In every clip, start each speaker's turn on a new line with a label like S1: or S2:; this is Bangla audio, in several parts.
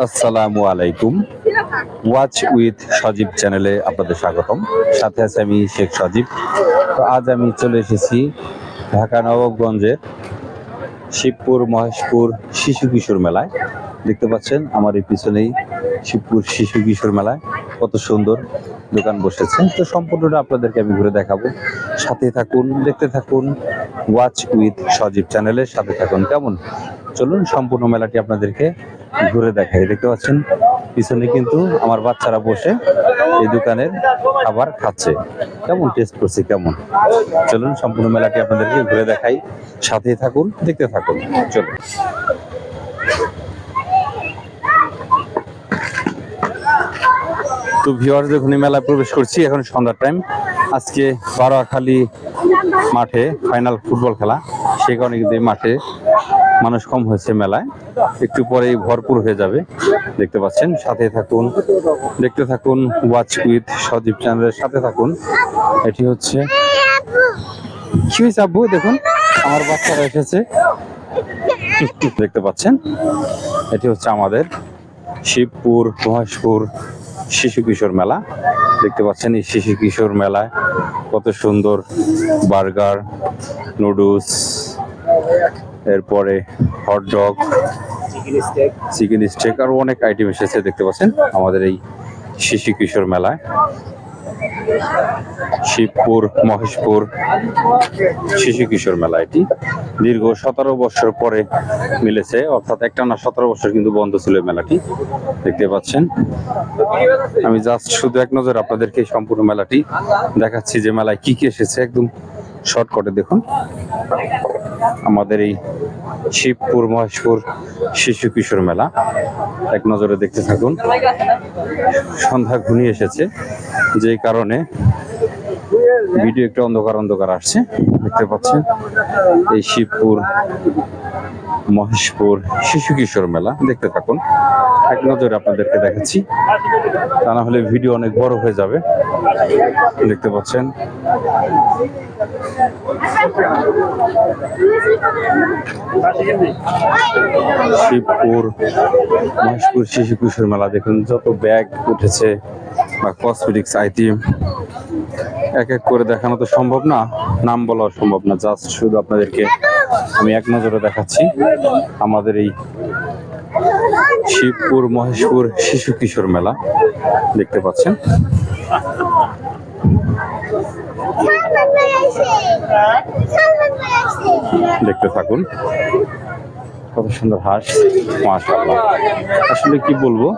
S1: আসসালামু আলাইকুম। ওয়াচ উইথ সজীব চ্যানেলে আপনাদের স্বাগতম। সাথে আছে আমি শেখ সজীব। তো আজ আমি চলে এসেছি ঢাকা নবাবগঞ্জের শিবপুর মহেশপুর শিশু কিশোর মেলায়। দেখতে পাচ্ছেন আমার এই পিছনেই শিবপুর শিশু কিশোর মেলায় কত সুন্দর দোকান বসেছে। তো সম্পূর্ণটা আপনাদেরকে আমি ঘুরে দেখাবো। সাথে থাকুন, দেখতে থাকুন ওয়াচ উইথ সজীব চ্যানেলের সাথে থাকুন। কেমন? চলুন সম্পূর্ণ মেলাটি আপনাদেরকে ঘুরে দেখাই। দেখতে পাচ্ছেন পিছনে কিন্তু আমার বাচ্চারা বসে এই দোকানের খাবার খাচ্ছে। কেমন টেস্ট করছে, কেমন? চলুন সম্পূর্ণ মেলাটি আপনাদেরকে ঘুরে দেখাই। সাথেই থাকুন, দেখতে থাকুন। চলুন। তো ভিউয়ার্স, দেখুন এই মেলায় প্রবেশ করছি, এখন সন্ধ্যার টাইম। আজকে বারোয়াখালী মাঠে ফাইনাল ফুটবল খেলা, সেই কারণে কিন্তু এই মাঠে মানুষ কম হয়েছে। মেলায় একটু পরেই ভরপুর হয়ে যাবে। দেখতে পাচ্ছেন, সাথে থাকুন, দেখতে থাকুন ওয়াচ উইথ সজীব চ্যানেলের সাথে থাকুন। এটি হচ্ছে কি হয়েছে আব্বু? দেখুন আমার বাচ্চারা এসেছে। দেখতে পাচ্ছেন এটি হচ্ছে আমাদের শিবপুর মহেশপুর শিশু কিশোর মেলা। দেখতে পাচ্ছেন এই শিশু কিশোর মেলায় কত সুন্দর বার্গার, নুডলস, এরপরে হটডগ, চিকেন স্টেক আর অনেক আইটেম এসেছে। দেখতে পাচ্ছেন আমাদের এই শিশু কিশোর মেলায় শিবপুর মহেশপুর শিশু কিশোর মেলা। এটি দীর্ঘ 17 বছর পরে মিলেছে, অর্থাৎ একটানা 17 বছর কিন্তু বন্ধ ছিল এই মেলাটি। দেখতে পাচ্ছেন আমি জাস্ট শুধু এক নজর আপনাদেরকে সম্পূর্ণ মেলাটি দেখাচ্ছি যে মেলায় কি কি এসেছে। একদম শর্টকাটে দেখুন আমাদের এই শিবপুর মহেশপুর শিশু কিশোর মেলা, এক নজরে দেখতে থাকুন। সন্ধ্যা ঘনিয়ে এসেছে, যে কারণে ভিডিও একটু অন্ধকার অন্ধকার আসছে। দেখতে পাচ্ছেন এই শিবপুর মহেশপুর শিশু কিশোর মেলা, দেখতে থাকুন। এক নজরে আপনাদেরকে দেখাচ্ছি, তা না হলে ভিডিও অনেক বড় হয়ে যাবে। দেখতে পাচ্ছেন শিবপুর মহেশপুর শিশু কিশোর মেলা। দেখুন যত ব্যাগ উঠেছে বা কসমেটিক্স আইটেম, এক এক করে দেখানো তো সম্ভব না, নাম বলা সম্ভব না। জাস্ট শুধু আপনাদেরকে আমি এক নজরে দেখাচ্ছি আমাদের এই শিবপুর মহেশপুর শিশু কিশোর মেলা। দেখতে পাচ্ছেন দেখতে থাকুন কত সুন্দর হাঁস, মাশাআল্লাহ। আসলে কি বলবো,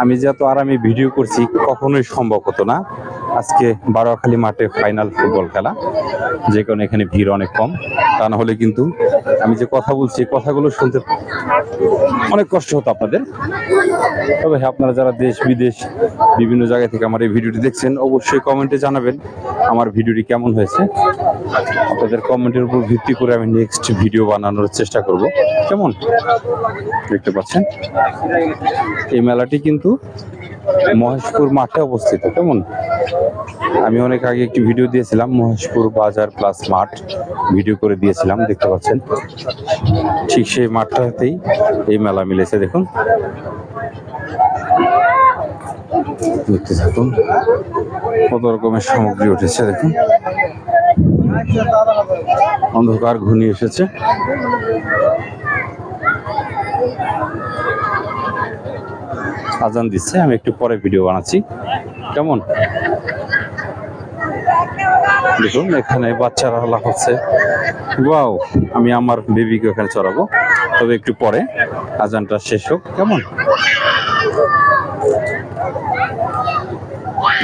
S1: আমি যে এত আরামে ভিডিও করছি কখনোই সম্ভব হতো না। আজকে বারোয়াখালী মাঠে ফাইনাল ফুটবল খেলা, যে কারণে এখানে ভিড় অনেক কম। তা না হলে কিন্তু আমি যে কথা বলছি কথাগুলো শুনতে অনেক কষ্ট হতো আপনাদের। তবে হ্যাঁ, আপনারা যারা দেশ বিদেশ বিভিন্ন জায়গা থেকে আমার এই ভিডিওটি দেখছেন, অবশ্যই কমেন্টে জানাবেন আমার ভিডিওটি কেমন হয়েছে। আপনাদের কমেন্টের উপর ভিত্তি করে আমি নেক্সট ভিডিও বানানোর চেষ্টা করব। কেমন? দেখতে পাচ্ছেন এই মেলাটি কিন্তু মহেশপুর মাঠে অবস্থিত। কেমন? আমি অনেক আগে একটি ভিডিও দিয়েছিলাম, মহেশপুর বাজার প্লাস মাঠ ভিডিও করে দিয়েছিলাম। দেখতে পাচ্ছেন ঠিক সেই মাঠটাতেই এই মেলা মিলেছে। দেখুন, দেখতে থাকুন কত রকমের সামগ্রী উঠেছে। দেখুন অন্ধকার ঘনিয়ে এসেছে। আজান দিচ্ছে, আমি একটু পরে ভিডিও বানাচ্ছি। কেমন? দেখুন এখানে বাচ্চারা হলা হচ্ছে। ওয়াও, আমি আমার বেবিকে ওখানে চড়াবো, তবে একটু পরে আজানটা শেষ হোক। কেমন?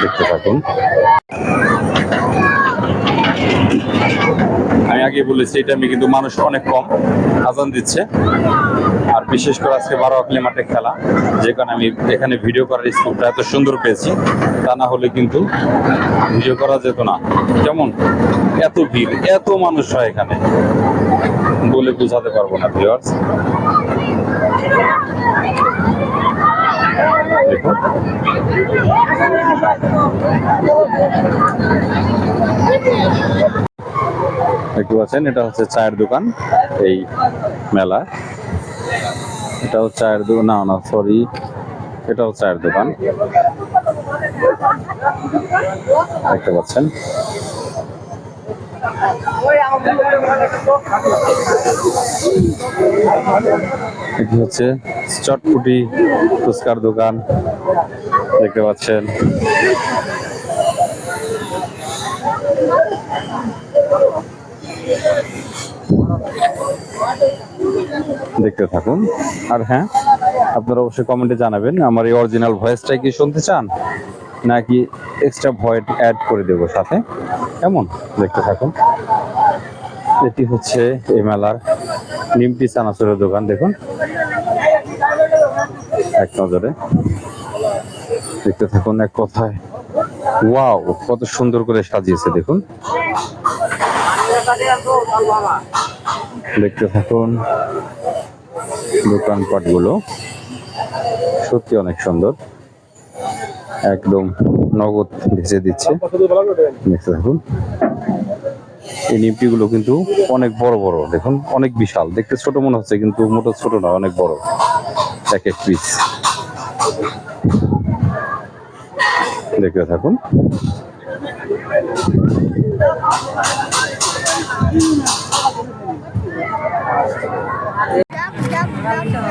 S1: দেখতে থাকুন। আমি আগে বলেছি এটা আমি কিন্তু মানুষ অনেক কম, আজান দিচ্ছে। আর বিশেষ করে আজকে বারোয়াখালী মাঠে খেলা, যে কারণে আমি এখানে ভিডিও করার স্কোপটা এত সুন্দর পেয়েছি। তা না হলে কিন্তু ভিডিও করা যেত না। কেমন? এত ভিড়, এত মানুষ হয় এখানে, বলে বোঝাতে পারবো না ভিউয়ার্স। দেখুন দেখতে পাচ্ছেন এটা হচ্ছে চায়ের দোকান এই মেলা। এটাও চায়ের দোকান, না না সরি, এটাও চায়ের দোকান দেখতে পাচ্ছেন। এটি হচ্ছে চটপুটি ফুচকার দোকান দেখতে পাচ্ছেন। দেখতে থাকুন। আর হ্যাঁ, আপনারা অবশ্যই কমেন্টে জানাবেন আমার এই অরিজিনাল ভয়েসটাই কি শুনতে চান নাকি এক্সট্রা ভয়েস অ্যাড করে দেবো সাথে, কেমন? দেখতে থাকুন। এটি হচ্ছে এই মেলার নিমটি চানাচুরের দোকান, দেখুন এক নজরে দেখতে থাকুন। এক কথায় ওয়াও, কত সুন্দর করে সাজিয়েছে দেখুন। দেখতে থাকুন দোকানপাট গুলো সত্যি অনেক সুন্দর, একদম নগদ ভেজে দিচ্ছে। দেখতে থাকুন এই নিমটি গুলো কিন্তু অনেক বড় বড়, দেখুন অনেক বিশাল, দেখতে ছোট মনে হচ্ছে কিন্তু মোটো ছোট না, অনেক বড় এক এক পিস। দেখতে থাকুন।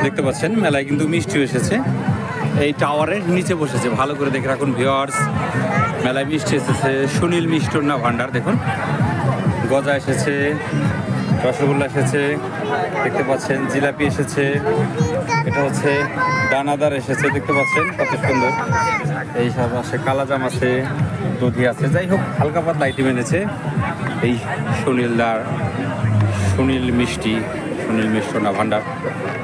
S1: দেখতে পাচ্ছেন মেলায় কিন্তু মিষ্টি এসেছে, এই টাওয়ারের নিচে বসেছে, ভালো করে দেখে রাখুন ভিউয়ার্স। মেলায় মিষ্টি এসেছে সুনীল মিষ্টান্ন ভান্ডার, দেখুন গজা এসেছে, রসগোল্লা এসেছে, দেখতে পাচ্ছেন জিলাপি এসেছে, এটা হচ্ছে দানাদার এসেছে, দেখতে পাচ্ছেন কত সুন্দর। এই সব আছে, কালাজাম আছে, দধি আছে, যাই হোক হালকা পাতলা আইটেম এনেছে এই সুনীল মিষ্টান্ন ভান্ডার।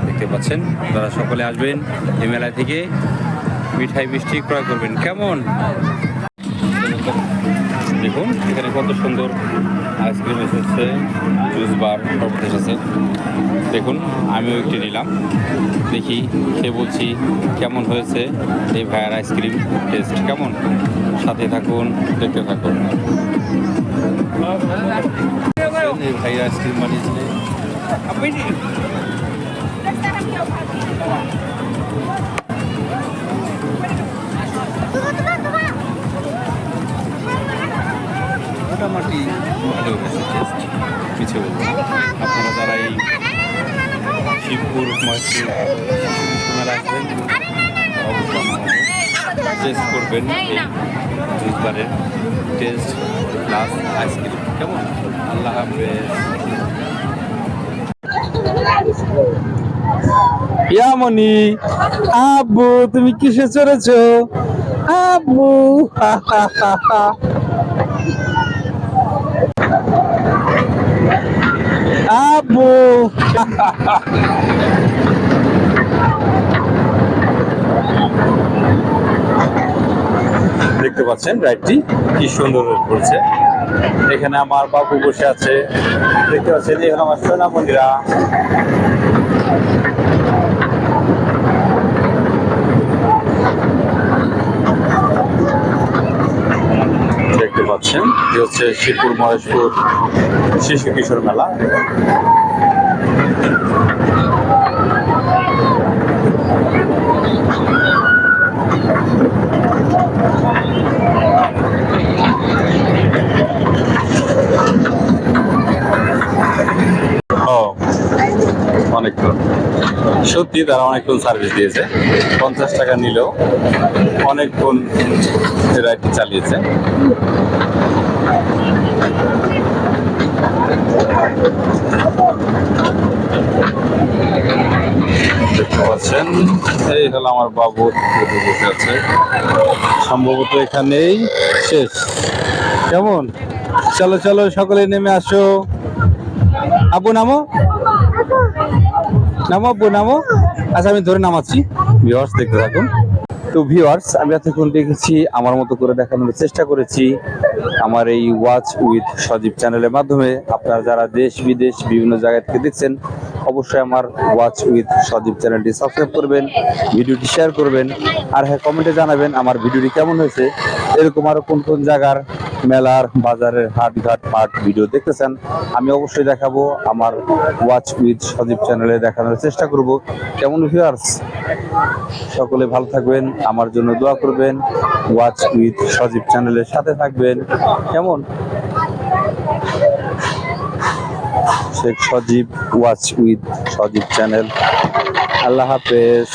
S1: দেখতে পাচ্ছেন আপনারা সকলে আসবেন এই মেলায় থেকে মিঠাই মিষ্টি ক্রয় করবেন, কেমন? দেখুন এখানে কত সুন্দর আইসক্রিম এসেছে, জুস বার শরবত এসেছে, দেখুন আমিও একটি নিলাম, দেখি খেয়ে বলছি কেমন হয়েছে এই ভাইয়ার আইসক্রিম টেস্ট কেমন। সাথে থাকুন, দেখতে থাকুন। এই ভাইয়া আইসক্রিম বানিয়েছিলেন মোটামুটি ভালো হয়েছে টেস্ট, কিছু আপনারা যারা এই শিবপুর মহেশপুর মেলা আসবেন অবশ্যই টেস্ট করবেন এই জুস বারের টেস্ট প্লাস আইসক্রিম, কেমন? আল্লাহ হাফেজ। ইয়ামনি আব্বু তুমি কিসে চড়েছো আব্বু? আব্বু দেখতে পাচ্ছেন রাইডটি কি সুন্দর করছে। এখানে আমার বাবু বসে আছে, দেখতে পাচ্ছেন এখানে আমার সোনামণিরা। দেখতে পাচ্ছেন যে হচ্ছে শিবপুর মহেশপুর শিশু কিশোর মেলা। অনেকক্ষণ সত্যি তারা অনেকক্ষণ সার্ভিস দিয়েছে, 50 টাকা নিলেও অনেকক্ষণ রাইডটি চালিয়েছে। দেখতে পাচ্ছেন এই হলো আমার বাবু বসে আছে, সম্ভবত এখানেই শেষ, কেমন? চলো চলো সকলে নেমে আসো। আব্বু নামো, নামো আব্বু নামো। আচ্ছা আমি ধরে নামাচ্ছি, ভিউয়ার্স দেখতে থাকুন। তো ভিউয়ার্স আমি এতক্ষণ দেখেছি, আমার মতো করে দেখানোর চেষ্টা করেছি আমার এই ওয়াচ উইথ সজীব চ্যানেলের মাধ্যমে। আপনারা যারা দেশ বিদেশ বিভিন্ন জায়গা থেকে দেখছেন অবশ্যই আমার ওয়াচ উইথ সজীব চ্যানেলটি সাবস্ক্রাইব করবেন, ভিডিওটি শেয়ার করবেন, আর হ্যাঁ কমেন্টে জানাবেন আমার ভিডিওটি কেমন হয়েছে, এরকম আরো কোন কোন জায়গার মেলার বাজারের হাটঘাট মাঠ ভিডিও দেখতেছেন, আমি অবশ্যই দেখাবো আমার ওয়াচ উইথ সজীব চ্যানেলে দেখানোর চেষ্টা করব। কেমন ভিউয়ার্স, সকলে ভালো থাকবেন, আমার জন্য দোয়া করবেন, ওয়াচ উইথ সজীব চ্যানেলের সাথে থাকবেন। কেমন শেখ সজীব, ওয়াচ উইথ সজীব চ্যানেল। আল্লাহ হাফেজ।